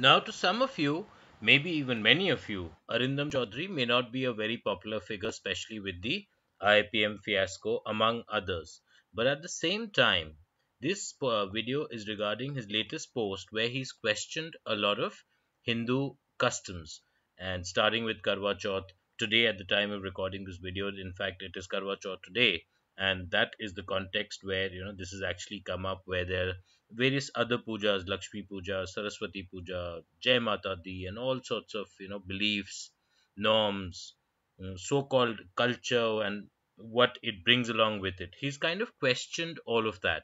Now, to some of you, maybe even many of you, Arindam Chaudhuri may not be a very popular figure, especially with the IIPM fiasco, among others. But at the same time, this video is regarding his latest post where he's questioned a lot of Hindu customs. And starting with Karwa Chauth, today, at the time of recording this video, in fact, it is Karwa Chauth today. And that is the context where this has actually come up, where there various other pujas, Lakshmi Puja, Saraswati Puja, Jai Mata Di, and all sorts of beliefs, norms, so-called culture, and what it brings along with it. He's kind of questioned all of that.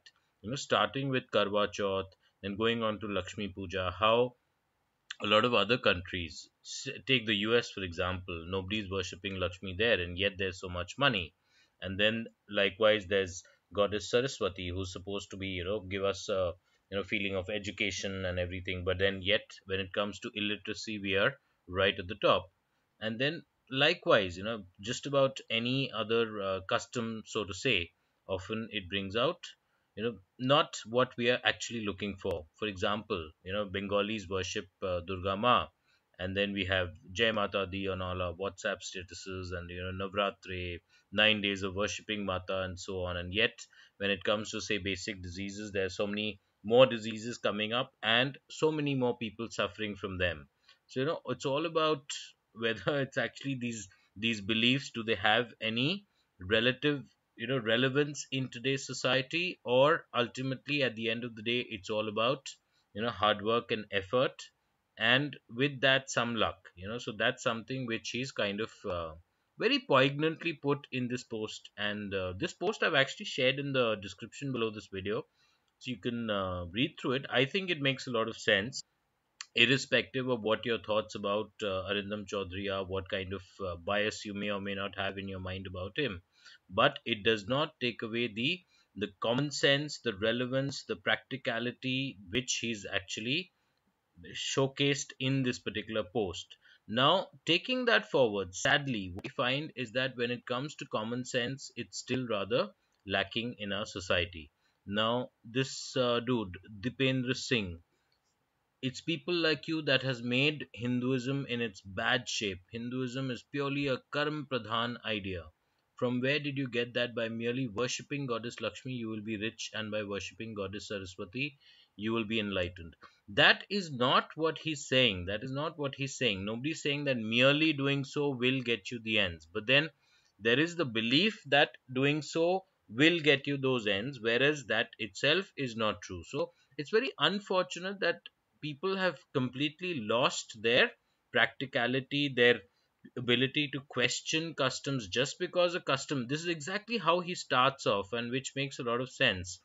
Starting with Karwa Chauth, then going on to Lakshmi Puja, how a lot of other countries, take the US for example, nobody's worshipping Lakshmi there, and yet there's so much money. And then likewise, there's Goddess Saraswati, who's supposed to be, give us a feeling of education and everything, but then yet when it comes to illiteracy, we are right at the top. And then likewise, just about any other custom, so to say, often it brings out not what we are actually looking for. For example, Bengalis worship Durga Ma, and then we have Jai Mata Di on all our WhatsApp statuses, and Navratri, 9 days of worshipping Mata, and so on. And yet when it comes to, say, basic diseases, there are so many more diseases coming up and so many more people suffering from them. So it's all about whether it's actually these beliefs, do they have any relative relevance in today's society, or ultimately at the end of the day it's all about hard work and effort, and with that some luck. So that's something which is kind of very poignantly put in this post. And this post I've actually shared in the description below this video, so you can read through it. I think it makes a lot of sense, irrespective of what your thoughts about Arindam Chaudhuri are, what kind of bias you may or may not have in your mind about him. But it does not take away the common sense, the relevance, the practicality which he's actually showcased in this particular post. Now, taking that forward, sadly, what we find is that when it comes to common sense, it's still rather lacking in our society. Now, this dude, Dipendra Singh, it's people like you that has made Hinduism in its bad shape. Hinduism is purely a karm pradhan idea. From where did you get that? By merely worshipping Goddess Lakshmi, you will be rich, and by worshipping Goddess Saraswati, you will be enlightened. That is not what he's saying. That is not what he's saying. Nobody's saying that merely doing so will get you the ends. But then there is the belief that doing so will get you those ends, whereas that itself is not true. So it's very unfortunate that people have completely lost their practicality, their ability to question customs just because a custom. This is exactly how he starts off, and which makes a lot of sense.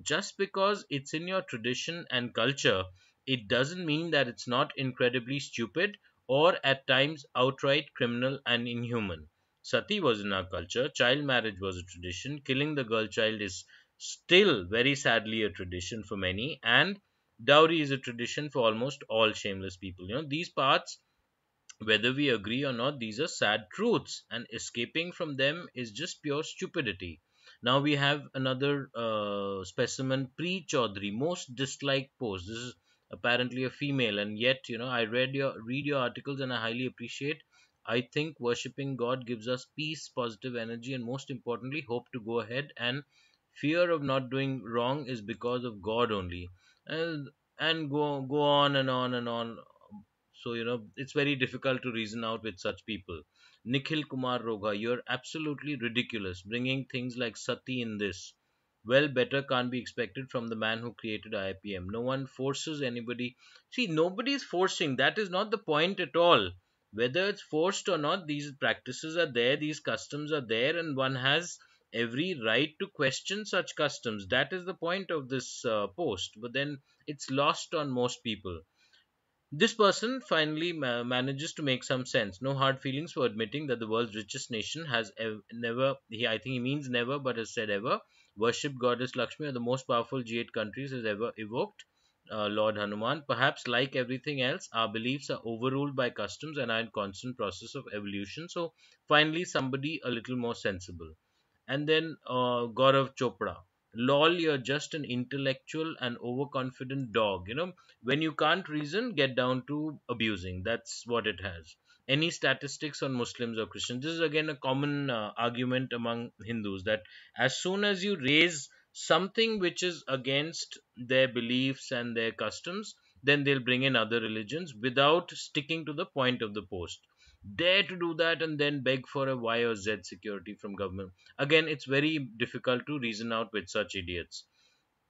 Just because it's in your tradition and culture, it doesn't mean that it's not incredibly stupid or at times outright criminal and inhuman. Sati was in our culture, child marriage was a tradition, killing the girl child is still very sadly a tradition for many, and dowry is a tradition for almost all shameless people. These parts, whether we agree or not, these are sad truths, and escaping from them is just pure stupidity. Now we have another specimen, Pre Chaudhary, most disliked post. This is apparently a female, and yet I read your articles, and I highly appreciate. I think worshipping God gives us peace, positive energy, and most importantly, hope to go ahead. And fear of not doing wrong is because of God only. And go on and on and on. So it's very difficult to reason out with such people. Nikhil Kumar Roga, you're absolutely ridiculous bringing things like Sati in this. Well, better can't be expected from the man who created IIPM. No one forces anybody. See, nobody's forcing. That is not the point at all. Whether it's forced or not, these practices are there, these customs are there, and one has every right to question such customs. That is the point of this post. But then it's lost on most people. This person finally manages to make some sense. No hard feelings for admitting that the world's richest nation has never, I think he means never, but has said ever, worshipped Goddess Lakshmi, or the most powerful G8 countries has ever evoked Lord Hanuman. Perhaps, like everything else, our beliefs are overruled by customs and are in constant process of evolution. So, finally, somebody a little more sensible. And then Gaurav Chopra. Lol, you're just an intellectual and overconfident dog. When you can't reason, get down to abusing. That's what it has. Any statistics on Muslims or Christians? This is again a common argument among Hindus, that as soon as you raise something which is against their beliefs and their customs, then they'll bring in other religions without sticking to the point of the post. Dare to do that and then beg for a Y or Z security from government. Again, it's very difficult to reason out with such idiots.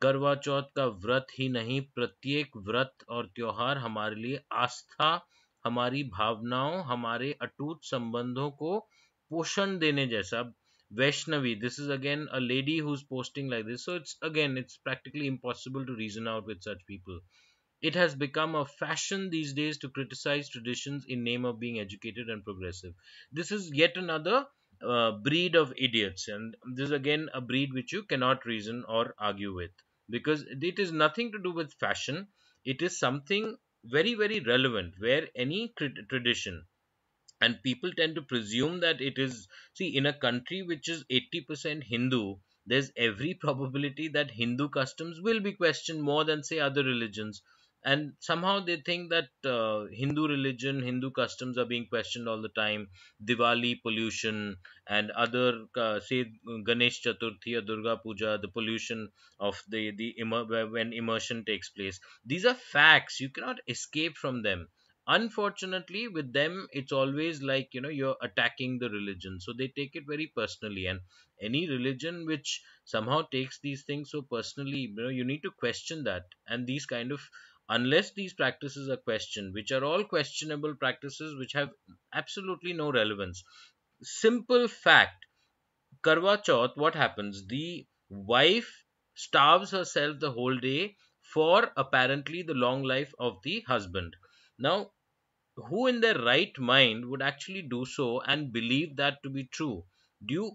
करवा चौथ का व्रत ही नहीं, प्रत्येक व्रत और त्योहार हमारे लिए आस्था, हमारी भावनाओं, हमारे अटूट संबंधों को पोषण देने जैसा. Vaishnavi, this is again a lady who's posting like this. So it's practically impossible to reason out with such people. It has become a fashion these days to criticize traditions in name of being educated and progressive. This is yet another breed of idiots, and this is again a breed which you cannot reason or argue with, because it is nothing to do with fashion. It is something very, very relevant, where any tradition, and people tend to presume that it is, see, in a country which is 80% Hindu, there's every probability that Hindu customs will be questioned more than, say, other religions. And somehow they think that Hindu religion, Hindu customs are being questioned all the time. Diwali pollution, and other say Ganesh Chaturthi or Durga Puja, the pollution of when immersion takes place. These are facts, you cannot escape from them. Unfortunately, with them, it's always like, you're attacking the religion, so they take it very personally. And any religion which somehow takes these things so personally, you need to question that. And these kind of, unless these practices are questioned, which are all questionable practices which have absolutely no relevance. Simple fact: Karwa Chauth, what happens? The wife starves herself the whole day for apparently the long life of the husband. Now, who in their right mind would actually do so and believe that to be true? Do you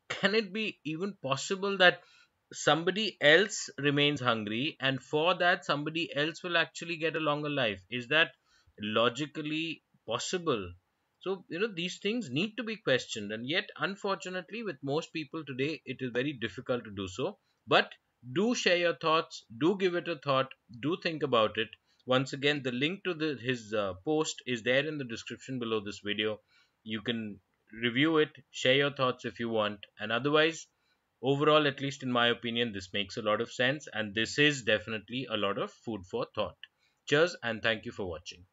Can it be even possible that somebody else remains hungry, and for that somebody else will actually get a longer life? Is that logically possible? So, these things need to be questioned, and yet, unfortunately, with most people today, it is very difficult to do so. But do share your thoughts, do give it a thought, do think about it. Once again, the link to his post is there in the description below this video. You can review it, share your thoughts if you want, and otherwise, overall, at least in my opinion, this makes a lot of sense, and this is definitely a lot of food for thought. Cheers, and thank you for watching.